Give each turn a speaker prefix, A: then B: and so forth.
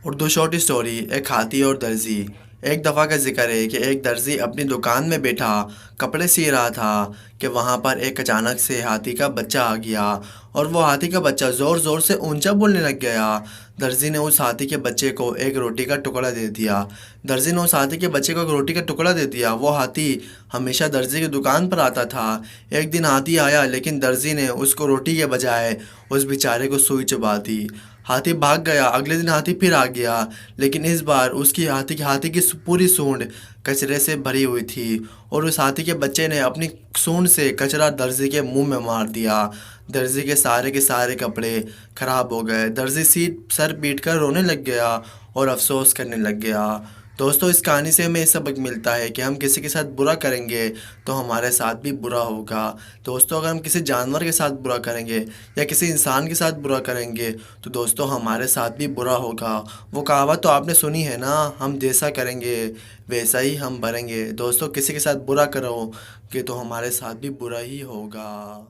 A: Urdu short story एक हाथी और दर्जी। एक दफ़ा का जिक्र है कि एक दर्जी अपनी दुकान में बैठा कपड़े सी रहा था कि वहाँ पर एक अचानक से हाथी का बच्चा आ गया। और वो हाथी का बच्चा ज़ोर ज़ोर से ऊंचा बोलने लग गया। दर्जी ने उस हाथी के बच्चे को एक रोटी का टुकड़ा दे दिया। दर्जी ने उस हाथी के बच्चे को एक रोटी का टुकड़ा दे दिया। वो हाथी हमेशा दर्जी की दुकान पर आता था। एक दिन हाथी आया, लेकिन दर्जी ने उसको रोटी के बजाय उस बेचारे को सुई चबा दी। हाथी भाग गया। अगले दिन हाथी फिर आ गया, लेकिन इस बार उसकी हाथी की पूरी सूंड कचरे से भरी हुई थी। और उस हाथी के बच्चे ने अपनी सूंड से कचरा दर्जी के मुंह में मार दिया। दर्जी के सारे कपड़े खराब हो गए। दर्जी सीट सर पीट कर रोने लग गया और अफसोस करने लग गया। दोस्तों, इस कहानी से हमें ये सबक मिलता है कि हम किसी के साथ बुरा करेंगे तो हमारे साथ भी बुरा होगा। दोस्तों, अगर हम किसी जानवर के साथ बुरा करेंगे या किसी इंसान के साथ बुरा करेंगे तो दोस्तों हमारे साथ भी बुरा होगा। वो कहावत तो आपने सुनी है ना, हम जैसा करेंगे वैसा ही हम भरेंगे। दोस्तों, किसी के साथ बुरा करोगे तो हमारे साथ भी बुरा ही होगा।